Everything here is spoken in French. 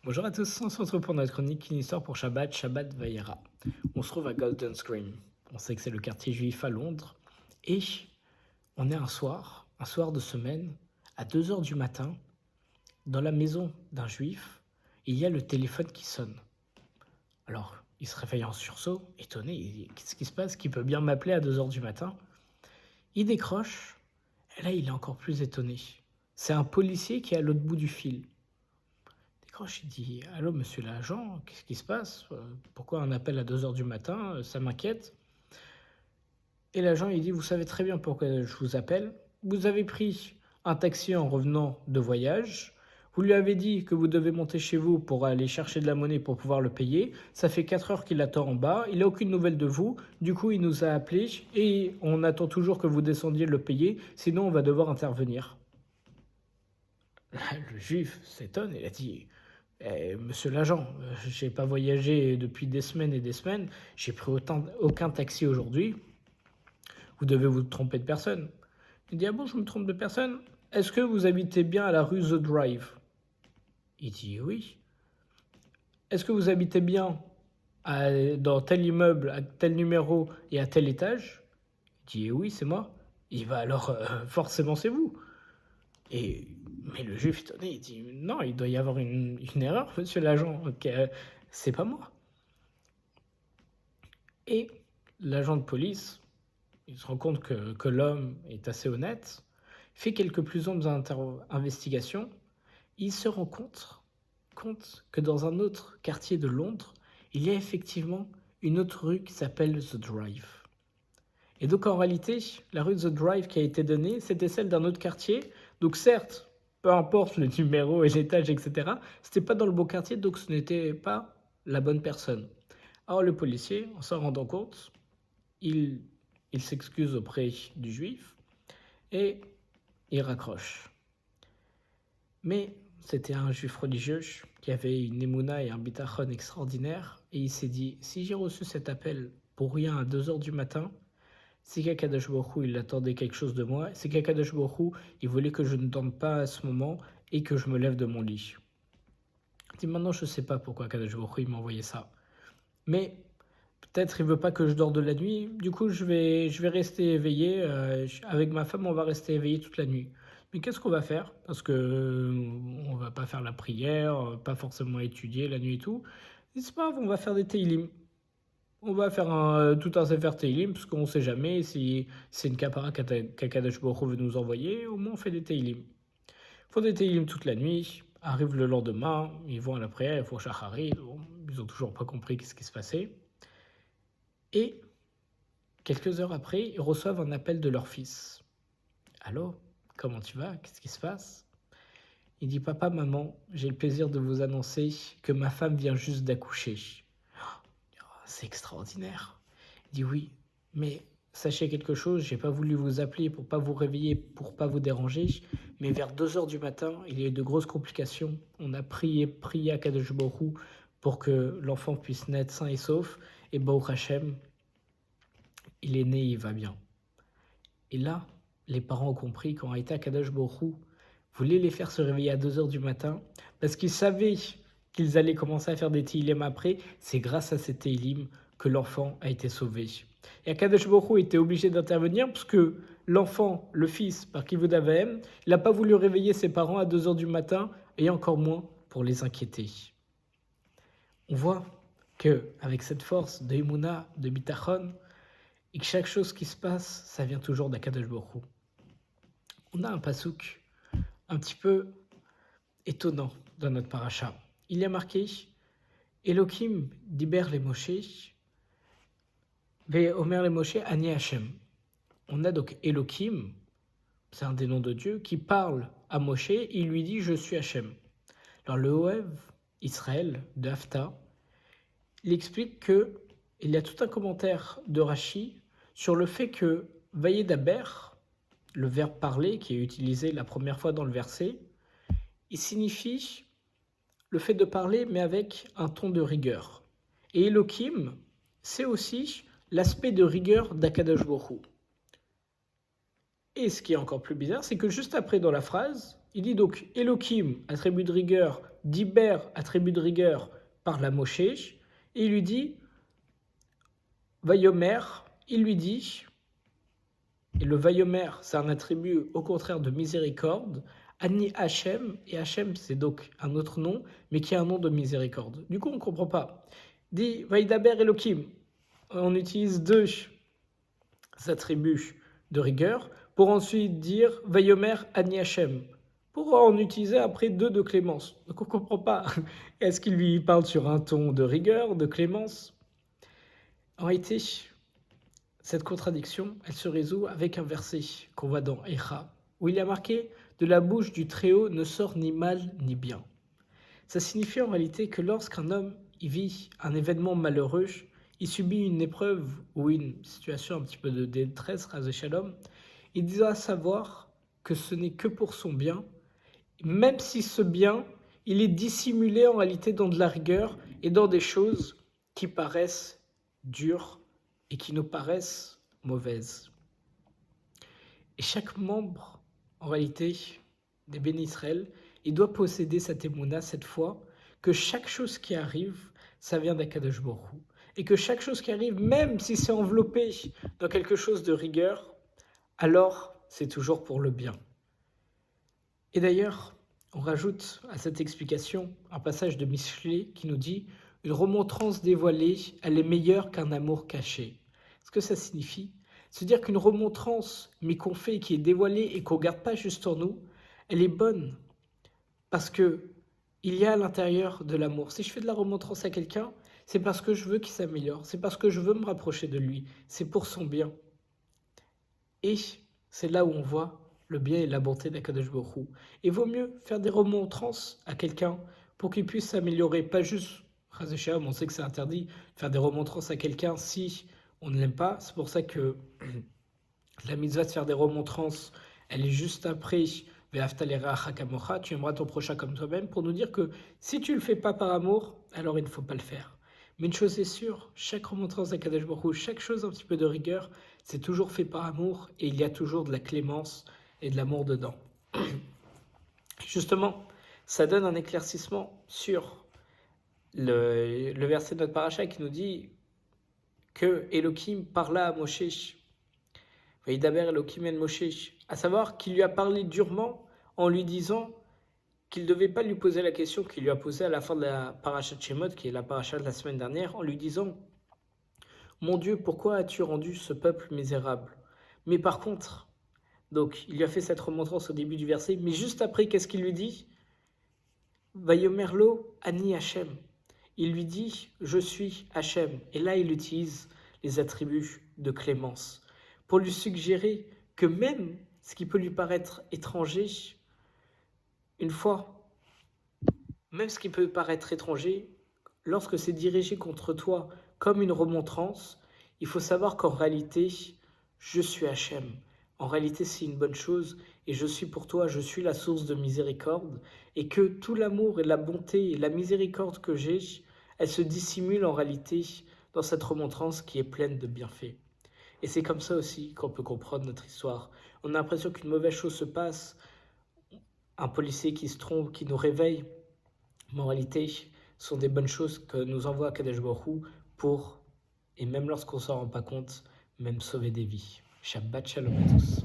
Bonjour à tous, on se retrouve pour notre chronique Une histoire pour Shabbat, Shabbat Vayera. On se trouve à Golden Scream. On sait que c'est le quartier juif à Londres. Et on est un soir de semaine, à 2 heures du matin, dans la maison d'un juif. Il y a le téléphone qui sonne. Alors, il se réveille en sursaut, étonné. Il dit, qu'est-ce qui se passe? Qui peut bien m'appeler à 2 heures du matin? Il décroche. Et là, il est encore plus étonné. C'est un policier qui est à l'autre bout du fil. Décroche, il dit: «Allô, monsieur l'agent, qu'est-ce qui se passe? Pourquoi un appel à 2 heures du matin? Ça m'inquiète». Et l'agent, il dit: «Vous savez très bien pourquoi je vous appelle. Vous avez pris un taxi en revenant de voyage. Vous lui avez dit que vous devez monter chez vous pour aller chercher de la monnaie pour pouvoir le payer. Ça fait 4 heures qu'il attend en bas. Il n'a aucune nouvelle de vous. Du coup, il nous a appelés et on attend toujours que vous descendiez le payer. Sinon, on va devoir intervenir». Là, le juif s'étonne. Il a dit: Monsieur l'agent, j'ai pas voyagé depuis des semaines et des semaines, j'ai pris aucun taxi aujourd'hui, vous devez vous tromper de personne. Il dit: ah bon, je me trompe de personne? Est-ce que vous habitez bien à la rue The Drive? Il dit: oui. Est-ce que vous habitez bien dans tel immeuble, à tel numéro et à tel étage? Il dit: oui, c'est moi. Il va alors, forcément, c'est vous. Mais le juif étonné, il dit: non, il doit y avoir une erreur, monsieur l'agent, c'est pas moi. Et l'agent de police, il se rend compte que l'homme est assez honnête, fait quelques plus amples investigations, il se rend compte que dans un autre quartier de Londres, il y a effectivement une autre rue qui s'appelle The Drive. Et donc en réalité, la rue The Drive qui a été donnée, c'était celle d'un autre quartier. Donc certes, peu importe le numéro et l'étage, etc., c'était pas dans le bon quartier, donc ce n'était pas la bonne personne. Alors le policier, en s'en rendant compte, il, il s'excuse auprès du juif et il raccroche. Mais c'était un juif religieux qui avait une émouna et un bitachon extraordinaire, et il s'est dit: si j'ai reçu cet appel pour rien à 2 heures du matin, c'est qu'Akadosh Baruch Hu, il attendait quelque chose de moi. C'est qu'Akadosh Baruch Hu, il voulait que je ne dorme pas à ce moment et que je me lève de mon lit. Il dit: maintenant, je ne sais pas pourquoi Akadosh Baruch Hu, il m'a envoyé ça. Mais peut-être il veut pas que je dors de la nuit. Du coup, je vais rester éveillé. Avec ma femme, on va rester éveillé toute la nuit. Mais qu'est-ce qu'on va faire? Parce que on va pas faire la prière, pas forcément étudier la nuit et tout. C'est pas grave, on va faire des teilim. On va faire tout un Sefer Teilim, parce qu'on ne sait jamais si c'est une capara qu'Akadosh Baruch Hu veut nous envoyer. Au moins, on fait des Teilim. Ils font des Teilim toute la nuit, arrivent le lendemain, ils vont à la prière, ils font Shachari, ils n'ont toujours pas compris ce qui se passait. Et quelques heures après, ils reçoivent un appel de leur fils. Allô, comment tu vas? Qu'est-ce qui se passe? Il dit: papa, maman, j'ai le plaisir de vous annoncer que ma femme vient juste d'accoucher. C'est extraordinaire. Il dit: oui, mais sachez quelque chose, j'ai pas voulu vous appeler pour pas vous réveiller, pour pas vous déranger, mais vers 2 heures du matin, il y a eu de grosses complications. On a prié à Kadosh Baruch Hu pour que l'enfant puisse naître sain et sauf, et Baruch Hashem, il est né, il va bien. Et là, les parents ont compris qu'en réalité, Kadosh Baruch Hu voulait les faire se réveiller à 2 heures du matin, parce qu'ils savaient qu'ils allaient commencer à faire des Teilim après. C'est grâce à ces Teilim que l'enfant a été sauvé. Et Akadosh Baruch Hu était obligé d'intervenir parce que l'enfant, le fils, par Kivud Avaim, il n'a pas voulu réveiller ses parents à 2 heures du matin, et encore moins pour les inquiéter. On voit qu'avec cette force de Emouna, de Bitachon, et que chaque chose qui se passe, ça vient toujours d'Akadosh Baruch Hu. On a un pasouk un petit peu étonnant dans notre paracha. Il y a marqué: Elohim diber les Moshe, ve omer les Moshe ani Hashem. On a donc Elohim, c'est un des noms de Dieu, qui parle à Moshe, il lui dit: je suis Hashem. Alors le Oev Israël de Hafta, il explique que il y a tout un commentaire de Rashi sur le fait que Vayedaber, le verbe parler qui est utilisé la première fois dans le verset, il signifie le fait de parler, mais avec un ton de rigueur. Et Elohim, c'est aussi l'aspect de rigueur d'Akadosh Baruch Hu. Et ce qui est encore plus bizarre, c'est que juste après dans la phrase, Il dit donc Elohim, attribut de rigueur, Diber, attribut de rigueur, parle à Moshe, et il lui dit Vayomer, il lui dit, et le Vayomer, c'est un attribut au contraire de miséricorde, Ani Hachem, et Hachem c'est donc un autre nom, mais qui a un nom de miséricorde. Du coup, on ne comprend pas. Dit Vaidaber Elohim, on utilise deux attributs de rigueur pour ensuite dire Vayomer Ani Hachem, pour en utiliser après deux de clémence. Donc on ne comprend pas. Est-ce qu'il lui parle sur un ton de rigueur, de clémence? En réalité, cette contradiction, elle se résout avec un verset qu'on voit dans Echa, où il y a marqué « De la bouche du Très-Haut ne sort ni mal ni bien ». Ça signifie en réalité que lorsqu'un homme il vit un événement malheureux, il subit une épreuve ou une situation un petit peu de détresse, ras shalom, il doit savoir que ce n'est que pour son bien, même si ce bien, il est dissimulé en réalité dans de la rigueur et dans des choses qui paraissent dures et qui nous paraissent mauvaises. Et chaque membre, en réalité, des bénis Israël, il doit posséder cette émouna, cette foi, que chaque chose qui arrive, ça vient d'Akadosh Baruch Hu. Et que chaque chose qui arrive, même si c'est enveloppé dans quelque chose de rigueur, alors c'est toujours pour le bien. Et d'ailleurs, on rajoute à cette explication un passage de Michelet qui nous dit « Une remontrance dévoilée, elle est meilleure qu'un amour caché ». Ce que ça signifie, c'est dire qu'une remontrance, mais qu'on fait, qui est dévoilée et qu'on ne garde pas juste en nous, elle est bonne parce que il y a à l'intérieur de l'amour. Si je fais de la remontrance à quelqu'un, c'est parce que je veux qu'il s'améliore, c'est parce que je veux me rapprocher de lui, c'est pour son bien. Et c'est là où on voit le bien et la bonté d'Akadosh Baruch Hu. Il vaut mieux faire des remontrances à quelqu'un pour qu'il puisse s'améliorer, pas juste, on sait que c'est interdit, faire des remontrances à quelqu'un si on ne l'aime pas. C'est pour ça que la mitzvah de faire des remontrances, elle est juste après tu aimeras ton prochain comme toi-même, pour nous dire que si tu ne le fais pas par amour, alors il ne faut pas le faire. Mais une chose est sûre, chaque remontrance d'Akadosh Baruch Hu, chaque chose un petit peu de rigueur, c'est toujours fait par amour et il y a toujours de la clémence et de l'amour dedans. Justement, ça donne un éclaircissement sur le verset de notre paracha qui nous dit que Elohim parla à Moshe, Vaidaber Elohim en Moshe, à savoir qu'il lui a parlé durement en lui disant qu'il ne devait pas lui poser la question qu'il lui a posée à la fin de la paracha de Shemot, qui est la paracha de la semaine dernière, en lui disant « Mon Dieu, pourquoi as-tu rendu ce peuple misérable ?» Mais par contre, donc il lui a fait cette remontrance au début du verset, mais juste après, qu'est-ce qu'il lui dit ? Vayomerlo Ani Hachem. Il lui dit « Je suis Hachem ». Et là, il utilise les attributs de clémence pour lui suggérer que même ce qui peut lui paraître étranger, une fois, même ce qui peut paraître étranger, lorsque c'est dirigé contre toi comme une remontrance, il faut savoir qu'en réalité, je suis Hachem. En réalité, c'est une bonne chose et je suis pour toi, je suis la source de miséricorde et que tout l'amour et la bonté et la miséricorde que j'ai, elle se dissimule en réalité dans cette remontrance qui est pleine de bienfaits. Et c'est comme ça aussi qu'on peut comprendre notre histoire. On a l'impression qu'une mauvaise chose se passe, un policier qui se trompe, qui nous réveille, mais en réalité, ce sont des bonnes choses que nous envoie Akadosh Baruch Hu pour, et même lorsqu'on ne s'en rend pas compte, même sauver des vies. Shabbat Shalom à tous.